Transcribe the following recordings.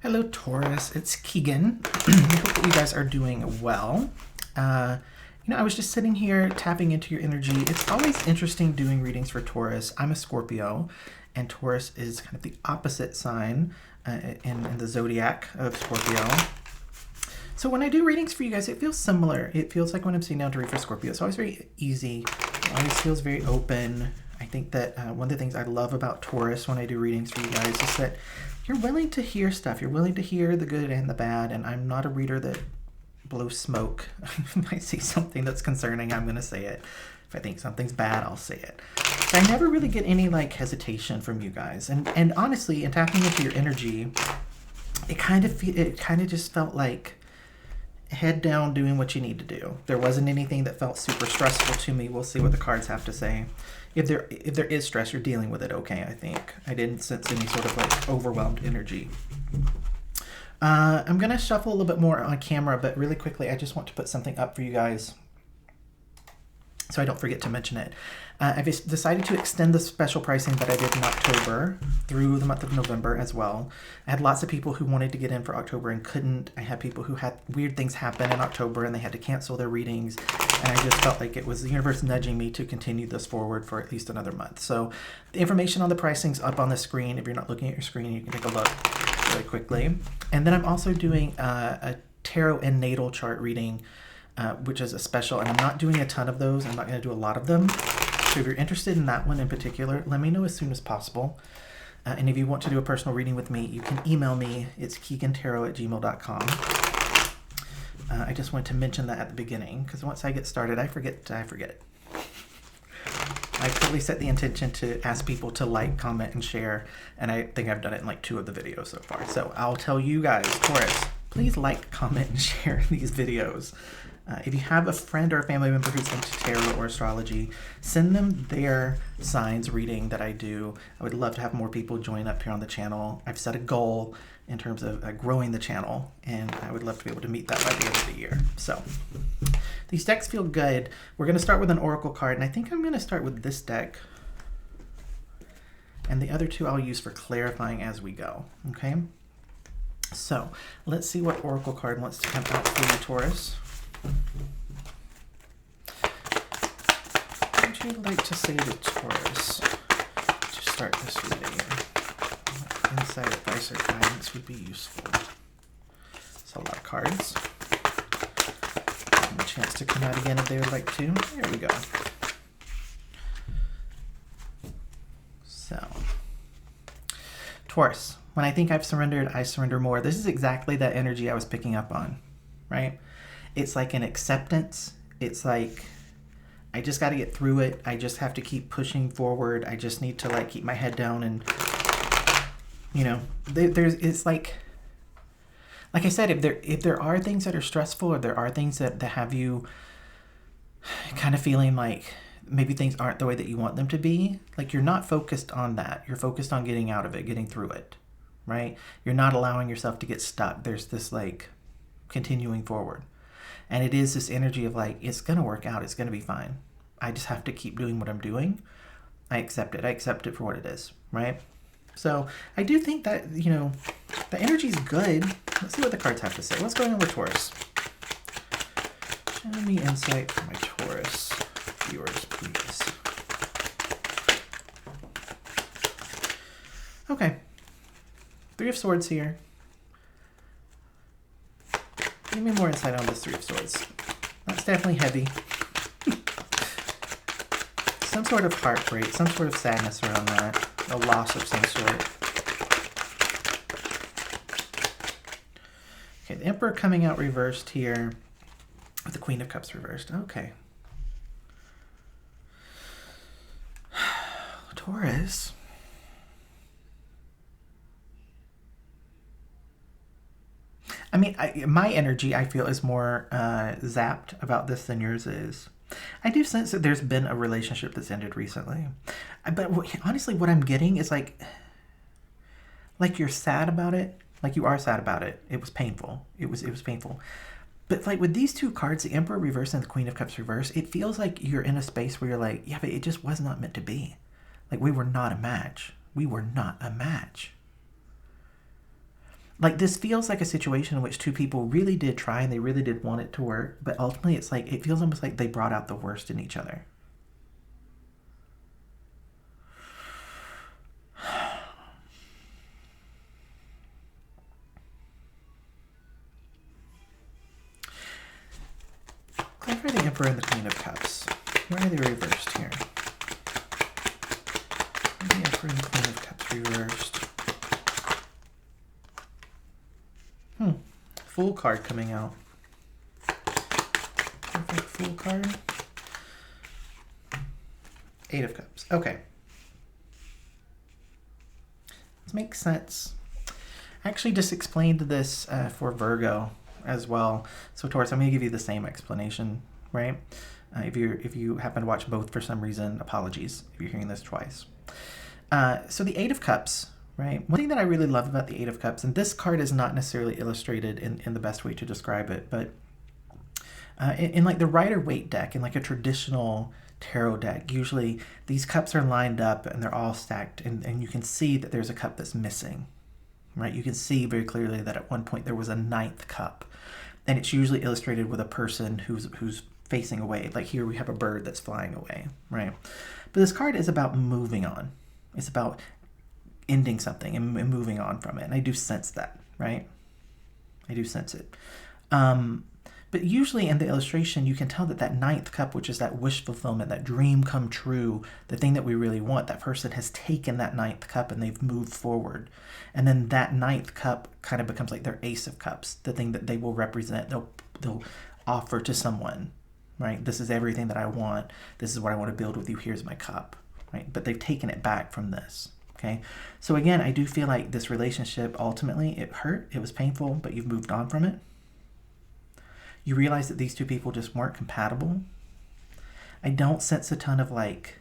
Hello Taurus, it's Keaghan. I hope that you guys are doing well. I was just sitting here tapping into your energy. It's always interesting doing readings for Taurus. I'm a Scorpio, and Taurus is kind of the opposite sign in the zodiac of Scorpio. So when I do readings for you guys, it feels similar. It feels like when I'm sitting down to read for Scorpio. It's always very easy. It always feels very open. I think that one of the things I love about Taurus when I do readings for you guys is that you're willing to hear stuff. You're willing to hear the good and the bad, and I'm not a reader that blows smoke. If I see something that's concerning, I'm going to say it. If I think something's bad, I'll say it. So I never really get any hesitation from you guys. And honestly, in tapping into your energy, it kind of just felt like head down doing what you need to do. There wasn't anything that felt super stressful to me. We'll see what the cards have to say. If there is stress, you're dealing with it okay, I think. I didn't sense any sort of overwhelmed energy. I'm going to shuffle a little bit more on camera, but really quickly, I just want to put something up for you guys so I don't forget to mention it. I've decided to extend the special pricing that I did in October through the month of November as well. I had lots of people who wanted to get in for October and couldn't. I had people who had weird things happen in October and they had to cancel their readings. And I just felt like it was the universe nudging me to continue this forward for at least another month. So the information on the pricing's up on the screen. If you're not looking at your screen, you can take a look really quickly. And then I'm also doing a tarot and natal chart reading, which is a special, and I'm not doing a ton of those. I'm not going to do a lot of them. So if you're interested in that one in particular, let me know as soon as possible. And if you want to do a personal reading with me, you can email me. It's keaghantarot@gmail.com. I just wanted to mention that at the beginning, because once I get started, I forget it. I totally set the intention to ask people to like, comment, and share, and I think I've done it in 2 of the videos so far. So I'll tell you guys, Taurus, please like, comment, and share these videos. If you have a friend or a family member who's into tarot or astrology, send them their signs reading that I do. I would love to have more people join up here on the channel. I've set a goal in terms of growing the channel, and I would love to be able to meet that by the end of the year. So these decks feel good. We're going to start with an oracle card, and I think I'm going to start with this deck. And the other 2 I'll use for clarifying as we go, okay? So let's see what oracle card wants to come out for you, Taurus. What would you like to say to Taurus to start this reading? What insight, advice, or guidance would be useful? It's a lot of cards. Give them a chance to come out again if they would like to. There we go. So, Taurus, when I think I've surrendered, I surrender more. This is exactly that energy I was picking up on, right? It's like an acceptance. It's like, I just got to get through it. I just have to keep pushing forward. I just need to keep my head down and, it's like I said, if there are things that are stressful, or there are things that have you kind of feeling like maybe things aren't the way that you want them to be, you're not focused on that. You're focused on getting out of it, getting through it, right? You're not allowing yourself to get stuck. There's this continuing forward. And it is this energy of it's going to work out. It's going to be fine. I just have to keep doing what I'm doing. I accept it. I accept it for what it is, right? So I do think that, the energy is good. Let's see what the cards have to say. What's going on with Taurus? Show me insight for my Taurus viewers, please. Okay. 3 of Swords here. Give me more insight on this 3 of Swords. That's definitely heavy. Some sort of heartbreak, some sort of sadness around that. A loss of some sort. Okay, the Emperor coming out reversed here with the Queen of Cups reversed. Okay. Taurus. I mean, my energy, I feel, is more zapped about this than yours is. I do sense that there's been a relationship that's ended recently. But honestly, what I'm getting is you're sad about it. You are sad about it. It was painful. It was painful. But with these 2 cards, the Emperor reverse and the Queen of Cups reverse, it feels like you're in a space where you're yeah, but it just was not meant to be. We were not a match. We were not a match. Like, this feels like a situation in which two people really did try and they really did want it to work, but ultimately it's like, it feels almost like they brought out the worst in each other. Clarify the Emperor and the Queen of Cups. Why are they reversed here? The Emperor and the Queen of Cups reversed. Fool card coming out. Perfect Fool card. Eight of Cups. Okay. This makes sense. I actually just explained this for Virgo as well. So Taurus, I'm going to give you the same explanation, right? If you happen to watch both for some reason, apologies if you're hearing this twice. So the Eight of Cups, right? One thing that I really love about the Eight of Cups, and this card is not necessarily illustrated in the best way to describe it, but in like the Rider-Waite deck, in like a traditional tarot deck, usually these cups are lined up and they're all stacked, and you can see that there's a cup that's missing, right? You can see very clearly that at one point there was a ninth cup, and it's usually illustrated with a person who's facing away. Like here we have a bird that's flying away, right? But this card is about moving on. It's about ending something and moving on from it. And I do sense that, right? I do sense it. But usually in the illustration, you can tell that that ninth cup, which is that wish fulfillment, that dream come true, the thing that we really want, that person has taken that ninth cup and they've moved forward. And then that ninth cup kind of becomes like their Ace of Cups, the thing that they will represent, they'll offer to someone, right? This is everything that I want. This is what I want to build with you. Here's my cup, right? But they've taken it back from this. Okay, so again, I do feel like this relationship, ultimately, it hurt, it was painful, but you've moved on from it. You realize that these two people just weren't compatible. I don't sense a ton of like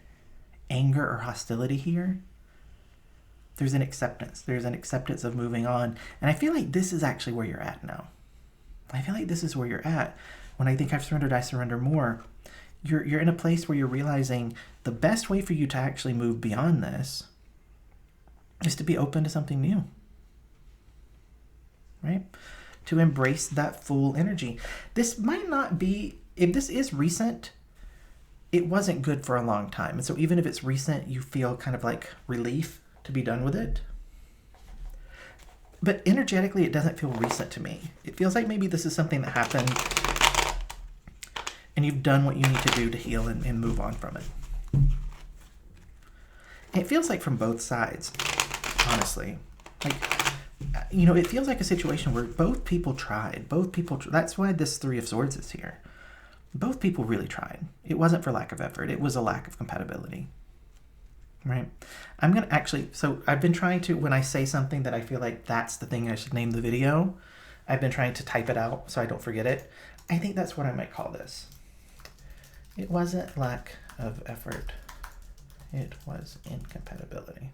anger or hostility here. There's an acceptance. There's an acceptance of moving on. And I feel like this is actually where you're at now. I feel like this is where you're at. When I think I've surrendered, I surrender more. You're in a place where you're realizing the best way for you to actually move beyond this is to be open to something new, right? To embrace that full energy. This might not be, if this is recent, it wasn't good for a long time. And so even if it's recent, you feel kind of like relief to be done with it. But energetically, it doesn't feel recent to me. It feels like maybe this is something that happened and you've done what you need to do to heal and move on from it. It feels like from both sides, honestly. Like, you know, it feels like a situation where both people tried. That's why this Three of Swords is here. Both people really tried. It wasn't for lack of effort. It was a lack of compatibility, right? I'm going to actually, so I've been trying to, when I say something that I feel like that's the thing I should name the video, I've been trying to type it out so I don't forget it. I think that's what I might call this. It wasn't lack of effort. It was incompatibility.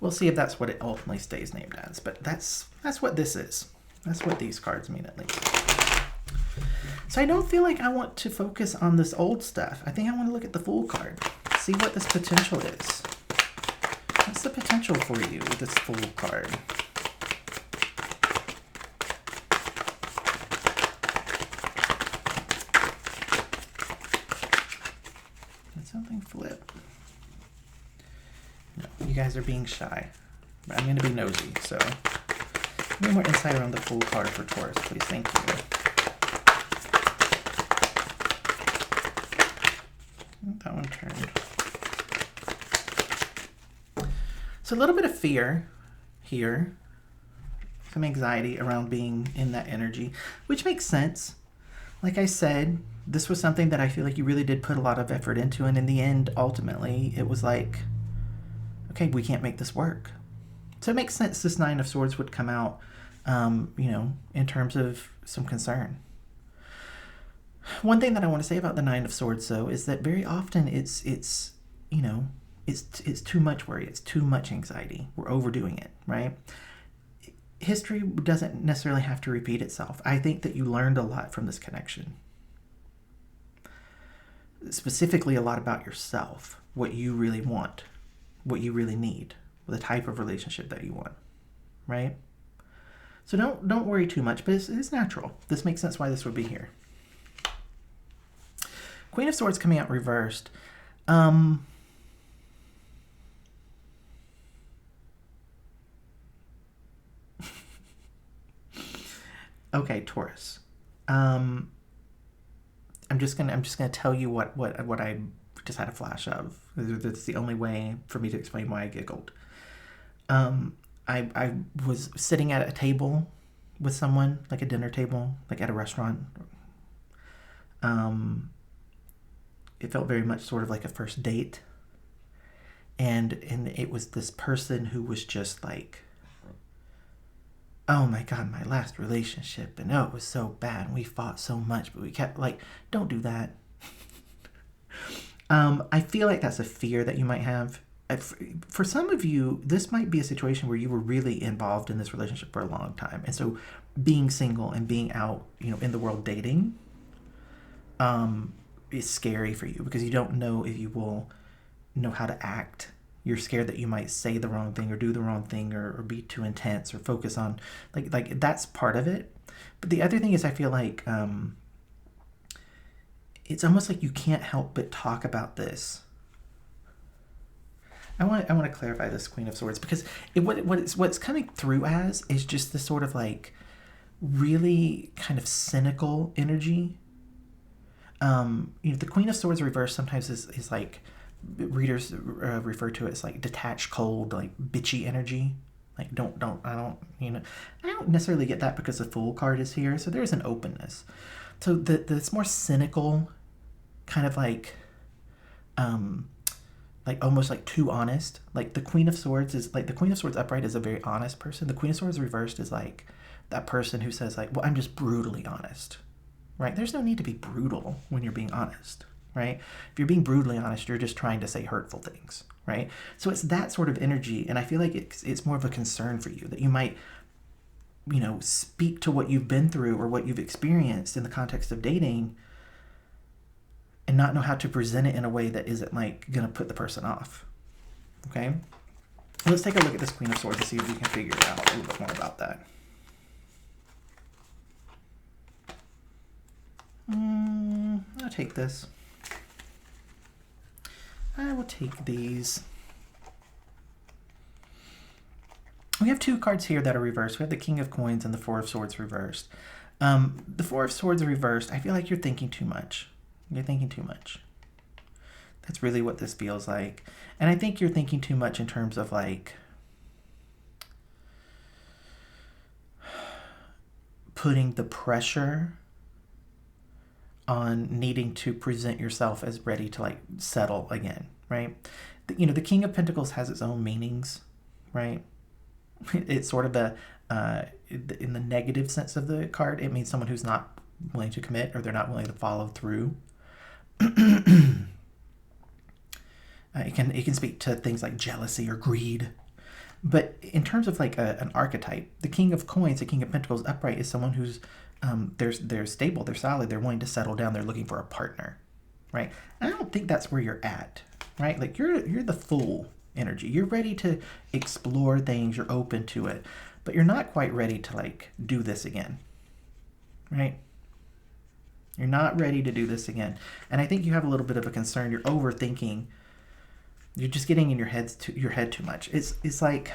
We'll see if that's what it ultimately stays named as, but that's what this is. That's what these cards mean, at least. So I don't feel like I want to focus on this old stuff. I think I want to look at the Fool card, see what this potential is. What's the potential for you with this Fool card? Did something flip? No, you guys are being shy. But I'm going to be nosy, so give me more insight around the Fool card for Taurus, please. Thank you. That one turned. So a little bit of fear here. Some anxiety around being in that energy, which makes sense. Like I said, this was something that I feel like you really did put a lot of effort into, and in the end, ultimately, it was like, okay, we can't make this work. So it makes sense this Nine of Swords would come out, you know, in terms of some concern. One thing that I want to say about the Nine of Swords, though, is that very often it's you know, it's too much worry, it's too much anxiety. We're overdoing it, right? History doesn't necessarily have to repeat itself. I think that you learned a lot from this connection. Specifically, a lot about yourself, what you really want, what you really need, the type of relationship that you want. right? So don't worry too much, but it's natural. This makes sense why this would be here. Queen of Swords coming out reversed. Okay, Taurus. I'm just gonna tell you what I just had a flash of. That's the only way for me to explain why I giggled. I was sitting at a table with someone, like a dinner table, like at a restaurant. It felt very much sort of like a first date. And it was this person who was just like, oh my God, my last relationship, and oh, it was so bad, and we fought so much, but we kept, like, don't do that. I feel like that's a fear that you might have. For some of you, this might be a situation where you were really involved in this relationship for a long time, and so being single and being out, in the world dating, is scary for you because you don't know if you will know how to act. You're scared that you might say the wrong thing or do the wrong thing or be too intense or focus on like that's part of it. But the other thing is I feel like it's almost like you can't help but talk about this. I want to clarify this Queen of Swords because what's coming through as is just this sort of like really kind of cynical energy. The Queen of Swords reversed sometimes is like, readers refer to it as like detached, cold, like bitchy energy. Like I don't necessarily get that because the Fool card is here, so there's an openness. So this more cynical kind of like almost like too honest. Like the Queen of Swords is like, the Queen of Swords upright is a very honest person. The Queen of Swords reversed is like that person who says like, well, I'm just brutally honest. Right? There's no need to be brutal when you're being honest, right? If you're being brutally honest, you're just trying to say hurtful things, right? So it's that sort of energy, and I feel like it's more of a concern for you that you might, speak to what you've been through or what you've experienced in the context of dating and not know how to present it in a way that isn't like going to put the person off, okay? Let's take a look at this Queen of Swords to see if we can figure out a little bit more about that. I'll take this. I will take these. We have two cards here that are reversed. We have the King of Coins and the Four of Swords reversed. The Four of Swords reversed. I feel like you're thinking too much. You're thinking too much. That's really what this feels like. And I think you're thinking too much in terms of like putting the pressure on needing to present yourself as ready to like settle again, right? The King of Pentacles has its own meanings, right? It's sort of in the negative sense of the card, it means someone who's not willing to commit or they're not willing to follow through. It can speak to things like jealousy or greed. But in terms of like an archetype, the King of Coins, the King of Pentacles upright is someone who's they're stable, they're solid, they're willing to settle down, they're looking for a partner, right? I don't think that's where you're at, right? Like you're the Fool energy. You're ready to explore things, you're open to it, but you're not quite ready to like do this again, right? You're not ready to do this again. And I think you have a little bit of a concern. You're overthinking. You're just getting in your head too much. It's like,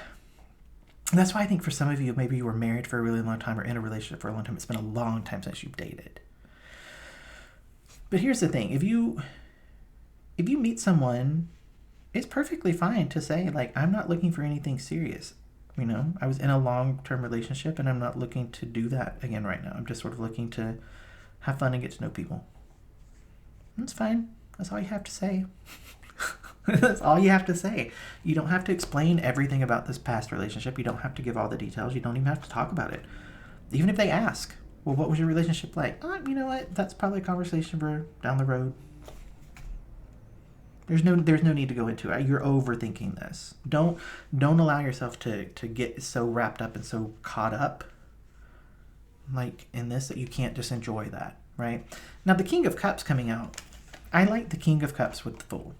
that's why I think for some of you, maybe you were married for a really long time or in a relationship for a long time. It's been a long time since you've dated. But here's the thing. If you meet someone, it's perfectly fine to say, like, I'm not looking for anything serious. I was in a long-term relationship and I'm not looking to do that again right now. I'm just sort of looking to have fun and get to know people. That's fine. That's all you have to say. That's all you have to say. You don't have to explain everything about this past relationship. You don't have to give all the details. You don't even have to talk about it. Even if they ask, well, what was your relationship like? You know what? That's probably a conversation for down the road. There's no need to go into it. You're overthinking this. Don't allow yourself to get so wrapped up and so caught up like in this that you can't just enjoy that, right? Now the King of Cups coming out. I like the King of Cups with the Fool.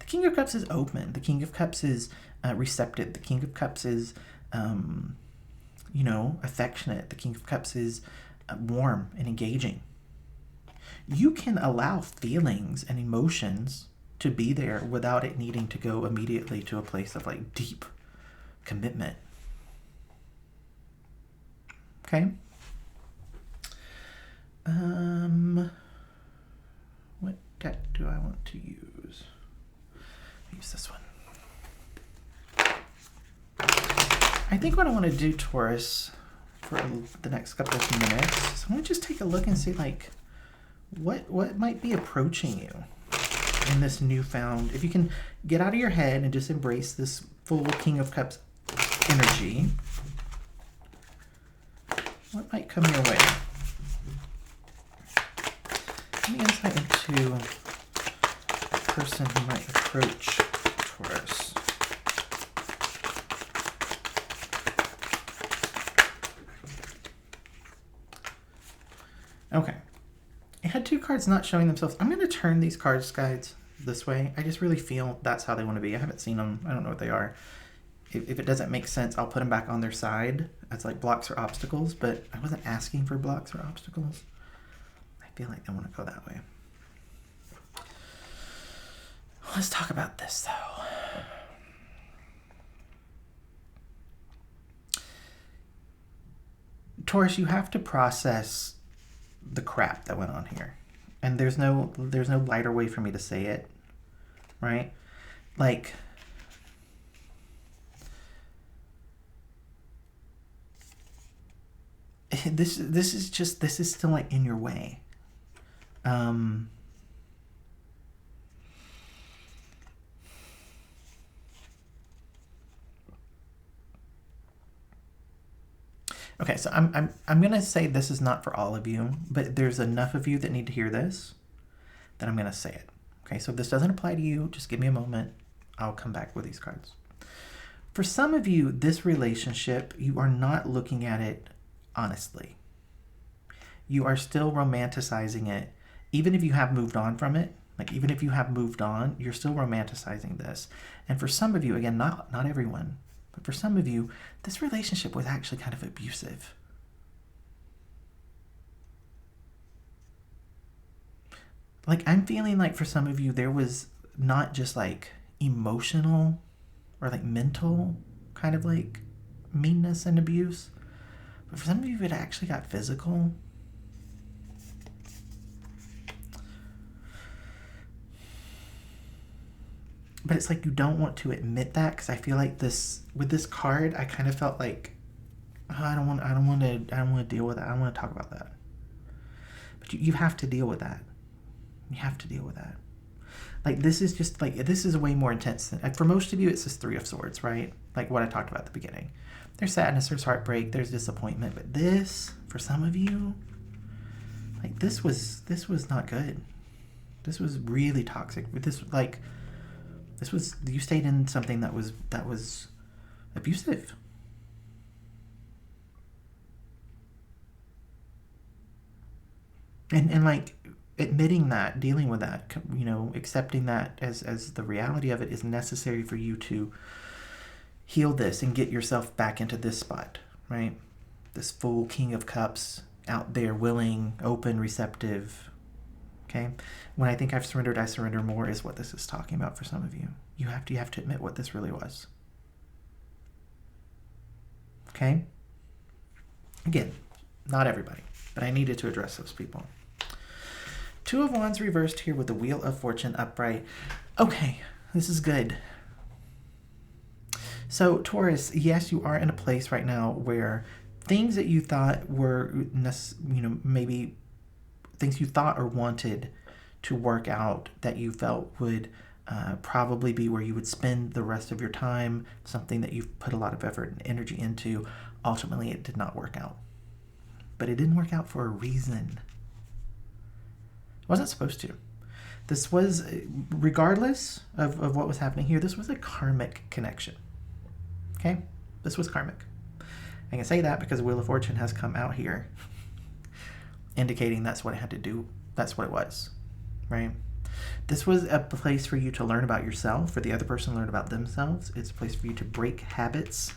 The King of Cups is open. The King of Cups is receptive. The King of Cups is, you know, affectionate. The King of Cups is warm and engaging. You can allow feelings and emotions to be there without it needing to go immediately to a place of like deep commitment. Okay. What deck do I want to use? Use this one. I think what I want to do, Taurus, for the next couple of minutes, is I want to just take a look and see like what might be approaching you in this newfound. If you can get out of your head and just embrace this full King of Cups energy, what might come your way? Any insight into a person who might approach Taurus? Okay. I had two cards not showing themselves. I'm going to turn these cards, guys, this way. I just really feel that's how they want to be. I haven't seen them. I don't know what they are. If it doesn't make sense, I'll put them back on their side as like blocks or obstacles, but I wasn't asking for blocks or obstacles. I feel like they want to go that way. Let's talk about this, though. Taurus, you have to process the crap that went on here. And there's no lighter way for me to say it, right? Like, this is still like in your way. Okay, so I'm gonna say this is not for all of you, but there's enough of you that need to hear this that I'm gonna say it. Okay, so if this doesn't apply to you, just give me a moment. I'll come back with these cards. For some of you, this relationship, you are not looking at it honestly. You are still romanticizing it, even if you have moved on from it. Like, even if you have moved on, you're still romanticizing this. And for some of you, again, not everyone, but for some of you, this relationship was actually kind of abusive. Like, I'm feeling like for some of you, there was not just like emotional or like mental kind of like meanness and abuse, but for some of you, it actually got physical. But it's like you don't want to admit that, because I feel like this, with this card, I kind of felt like, oh, I don't want to deal with that. I don't want to talk about that. But you have to deal with that. You have to deal with that. Like, this is just like, this is way more intense than, like, for most of you, it's this Three of Swords, right? Like what I talked about at the beginning. There's sadness, there's heartbreak, there's disappointment, but this, for some of you, like, this was not good. This was really toxic. This was, you stayed in something that was abusive. And like, admitting that, dealing with that, you know, accepting that as the reality of it is necessary for you to heal this and get yourself back into this spot, right? This full King of Cups, out there, willing, open, receptive. Okay? When I think I've surrendered, I surrender more is what this is talking about for some of you. You have to admit what this really was. Okay? Again, not everybody, but I needed to address those people. Two of Wands reversed here with the Wheel of Fortune upright. Okay, this is good. So, Taurus, yes, you are in a place right now where things that you thought were, you know, maybe things you thought or wanted to work out that you felt would probably be where you would spend the rest of your time, something that you've put a lot of effort and energy into, ultimately it did not work out. But it didn't work out for a reason. It wasn't supposed to. This was, regardless of what was happening here, this was a karmic connection. Okay? This was karmic. I can say that because the Wheel of Fortune has come out here, indicating that's what it had to do. That's what it was, right? This was a place for you to learn about yourself, for the other person to learn about themselves. It's a place for you to break habits,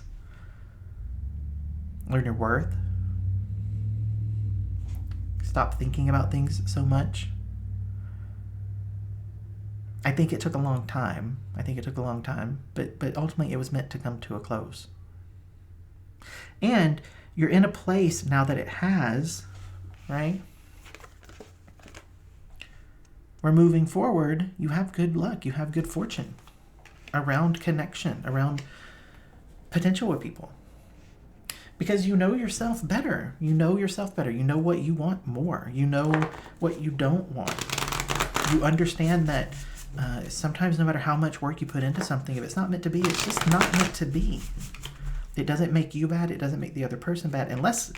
learn your worth, stop thinking about things so much. I think it took a long time. But ultimately it was meant to come to a close. And you're in a place now that it has, right? We're moving forward. You have good luck. You have good fortune around connection, around potential with people. Because you know yourself better. You know what you want more. You know what you don't want. You understand that sometimes no matter how much work you put into something, if it's not meant to be, it's just not meant to be. It doesn't make you bad. It doesn't make the other person bad. Unless,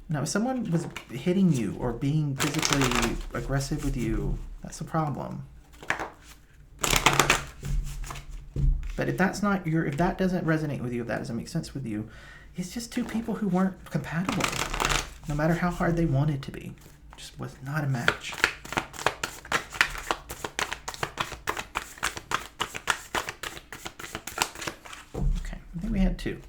if someone was hitting you or being physically aggressive with you, that's a problem. But if that doesn't resonate with you, if that doesn't make sense with you, it's just two people who weren't compatible. No matter how hard they wanted to be. Just was not a match. Okay, I think we had two.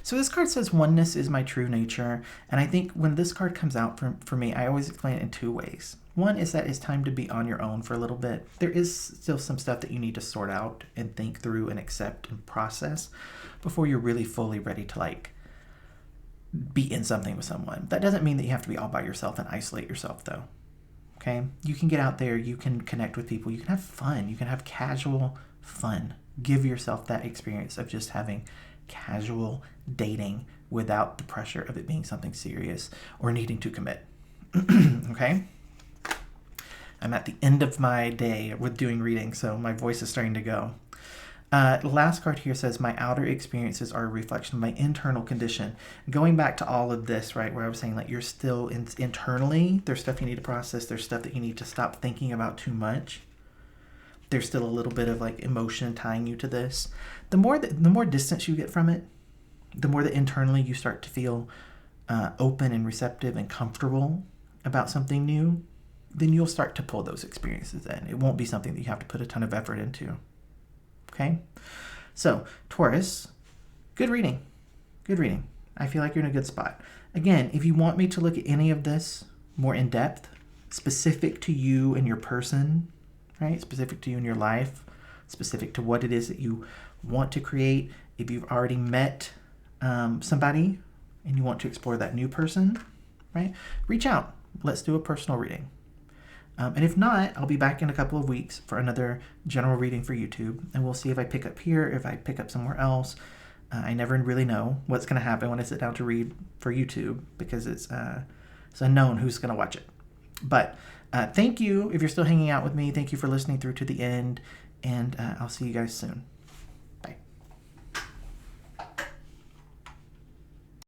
So this card says oneness is my true nature. And I think when this card comes out for me, I always explain it in two ways. One is that it's time to be on your own for a little bit. There is still some stuff that you need to sort out and think through and accept and process before you're really fully ready to be in something with someone. That doesn't mean that you have to be all by yourself and isolate yourself though. Okay? You can get out there, you can connect with people, you can have fun, you can have casual fun. Give yourself that experience of just having casual dating without the pressure of it being something serious or needing to commit. Okay? I'm at the end of my day with doing reading, so my voice is starting to go. The last card here says, my outer experiences are a reflection of my internal condition. Going back to all of this, right, where I was saying you're still internally, there's stuff you need to process, there's stuff that you need to stop thinking about too much. There's still a little bit of emotion tying you to this. The more distance you get from it, the more that internally you start to feel open and receptive and comfortable about something new, then you'll start to pull those experiences in. It won't be something that you have to put a ton of effort into. Okay? So, Taurus, good reading. Good reading. I feel like you're in a good spot. Again, if you want me to look at any of this more in depth, specific to you and your person, right? Specific to you and your life, specific to what it is that you want to create. If you've already met somebody and you want to explore that new person, right? Reach out. Let's do a personal reading. And if not, I'll be back in a couple of weeks for another general reading for YouTube. And we'll see if I pick up here, if I pick up somewhere else. I never really know what's going to happen when I sit down to read for YouTube because it's unknown who's going to watch it. But thank you if you're still hanging out with me. Thank you for listening through to the end. And I'll see you guys soon.